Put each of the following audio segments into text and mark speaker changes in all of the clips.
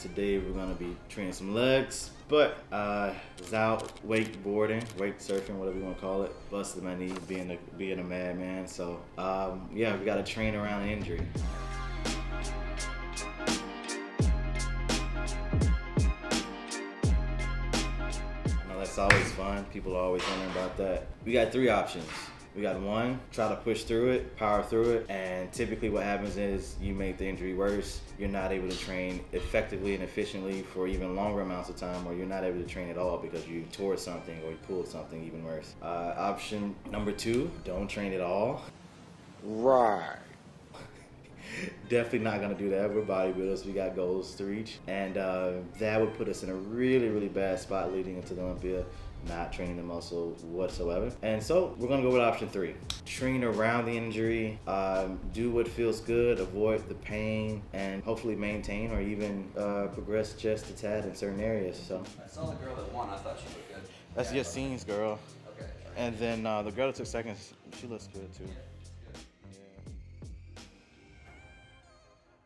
Speaker 1: Today we're gonna be training some legs, but was out wakeboarding, wake surfing, whatever you wanna call it. Busted my knee being a madman. So yeah, we gotta train around an injury. I know that's always fun. People are always wondering about that. We got three options. We got one, try to push through it, power through it, and typically what happens is you make the injury worse. You're not able to train effectively and efficiently for even longer amounts of time, or you're not able to train at all because you tore something or you pulled something even worse. Option number two, don't train at all.
Speaker 2: Right.
Speaker 1: Definitely not gonna do that. We're bodybuilders, we got goals to reach. And that would put us in a really, really bad spot leading into the Olympia, not training the muscle whatsoever. And so we're gonna go with option three. Train around the injury, do what feels good, avoid the pain, and hopefully maintain or even progress just a tad in certain areas. So
Speaker 3: I saw the girl that won, I thought she looked good.
Speaker 1: that's Yassine's girl.
Speaker 3: Okay.
Speaker 1: And then the girl that took second, she looks good too.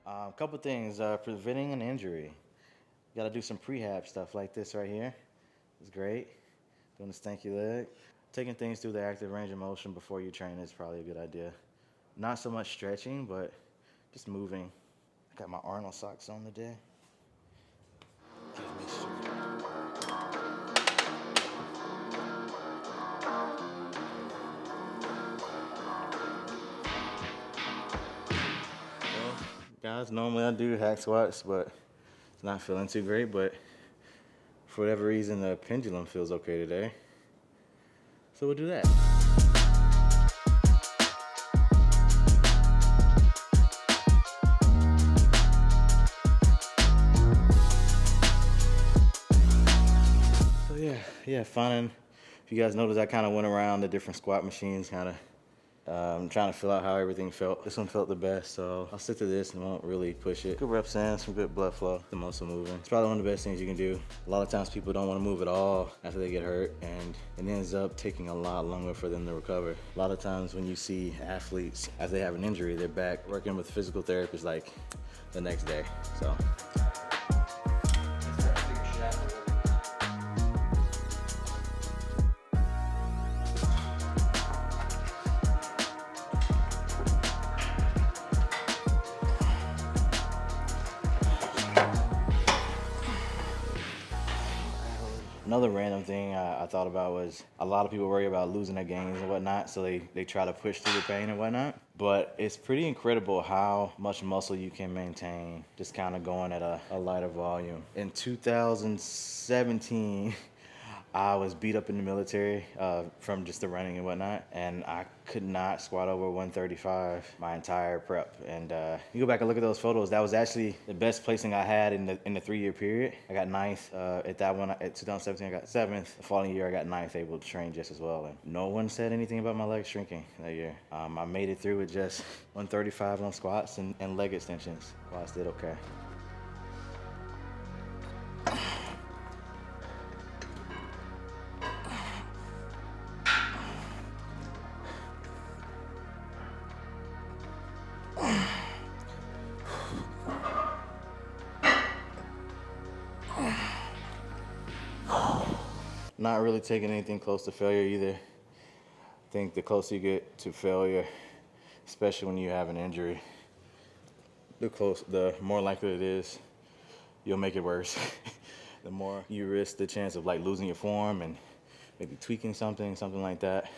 Speaker 1: A couple things, preventing an injury. You gotta do some prehab stuff like this right here. It's great. Doing the stanky leg. Taking things through the active range of motion before you train is probably a good idea. Not so much stretching, but just moving. I got my Arnold socks on today. Gives me strength. Guys, normally I do hack squats, but it's not feeling too great, but for whatever reason, the pendulum feels okay today. So we'll do that. So yeah, fun. If you guys notice, I kind of went around the different squat machines, kind of trying to feel out how everything felt. This one felt the best, so I'll stick to this and won't really push it. Good reps in, some good blood flow, the muscle moving. It's probably one of the best things you can do. A lot of times people don't want to move at all after they get hurt, and it ends up taking a lot longer for them to recover. A lot of times when you see athletes, as they have an injury, they're back working with physical therapists like the next day, so. Another random thing I thought about was a lot of people worry about losing their gains and whatnot, so they try to push through the pain and whatnot. But it's pretty incredible how much muscle you can maintain just kind of going at a lighter volume. In 2017, I was beat up in the military from just the running and whatnot, and I could not squat over 135 my entire prep. And you go back and look at those photos, that was actually the best placing I had in the 3-year period. I got 9th at that one. At 2017, I got 7th. The following year, I got 9th, able to train just as well. And no one said anything about my legs shrinking that year. I made it through with just 135 on squats and leg extensions. Squats did okay. Not really taking anything close to failure either. I think the closer you get to failure, especially when you have an injury, the more likely it is you'll make it worse. The more you risk the chance of like losing your form and maybe tweaking something like that.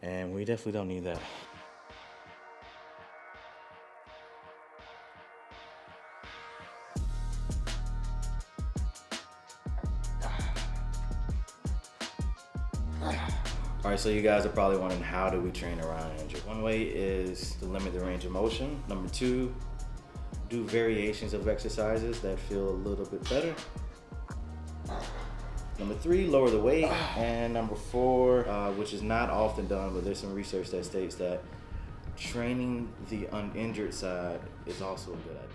Speaker 1: And we definitely don't need that. All right, so you guys are probably wondering, how do we train around an injury? One way is to limit the range of motion. Number two, do variations of exercises that feel a little bit better. Number three, lower the weight. And number four, which is not often done, but there's some research that states that training the uninjured side is also a good idea.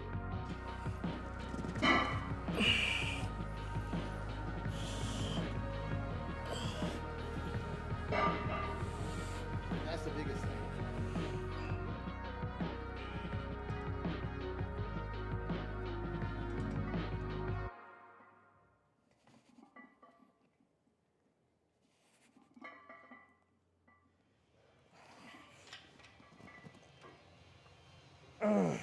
Speaker 1: That's the biggest thing. Oh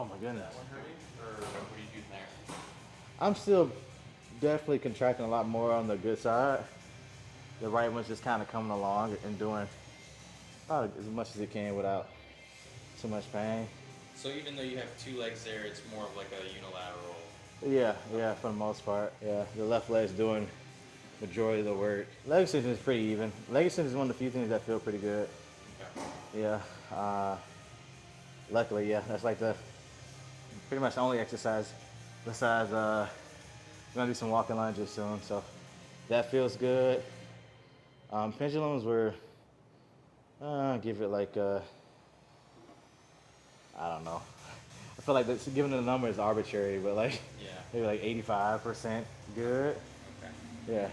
Speaker 1: my goodness.
Speaker 3: That one hurting? Or what are you doing there?
Speaker 1: I'm still definitely contracting a lot more on the good side. The right one's just kind of coming along and doing about as much as it can without too much pain.
Speaker 3: So even though you have two legs there, it's more of like a unilateral.
Speaker 1: Yeah, for the most part. Yeah, the left leg's doing majority of the work. Leg extension is pretty even. Leg extension is one of the few things that feel pretty good.
Speaker 3: Okay.
Speaker 1: Yeah. Luckily, yeah, that's like the pretty much the only exercise besides we're gonna do some walking lunges soon, so that feels good. Pendulums were give it like I don't know. I feel like giving the number is arbitrary, but like
Speaker 3: Yeah.
Speaker 1: maybe like 85% good.
Speaker 3: Okay.
Speaker 1: Yeah.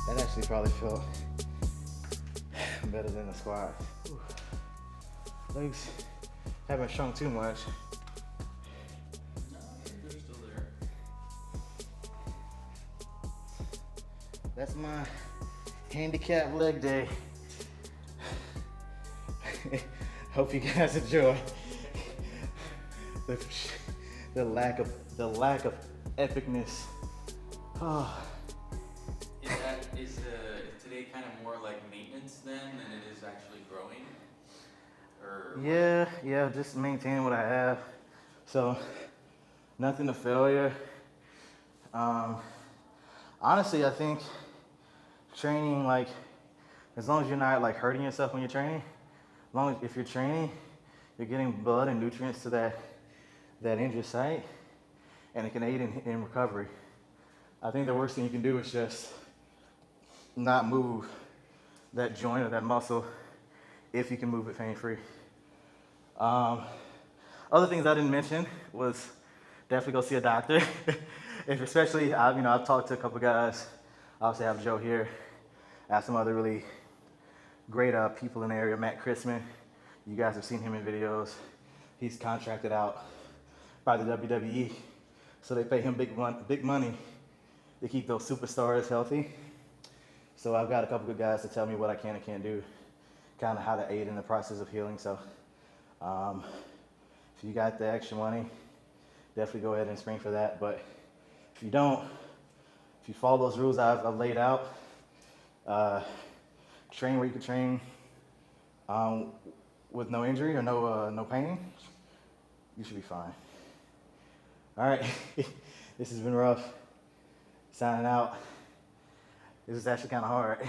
Speaker 1: That actually probably felt better than the squat. Legs haven't shrunk too much.
Speaker 3: No, they're still there.
Speaker 1: That's my handicap leg day. Hope you guys enjoy. The lack of epicness. Oh.
Speaker 3: Is today kind of more like maintenance then than it is actually growing? Or
Speaker 1: Yeah, just maintaining what I have. So nothing to failure. Honestly, I think training, like, as long as you're not like hurting yourself when you're training, as long as if you're training, you're getting blood and nutrients to that injured site, and it can aid in recovery. I think the worst thing you can do is just not move that joint or that muscle if you can move it pain-free. Other things I didn't mention was definitely go see a doctor. If especially, I've talked to a couple guys. Obviously, I have Joe here. I have some other really great people in the area. Matt Chrisman, you guys have seen him in videos. He's contracted out by the WWE, so they pay him big money to keep those superstars healthy. So I've got a couple good guys to tell me what I can and can't do, kind of how to aid in the process of healing. So if you got the extra money, definitely go ahead and spring for that. But if you don't, if you follow those rules I've laid out, train where you can train with no injury or no pain, you should be fine. All right, this has been Ruff, signing out. This is actually kind of hard.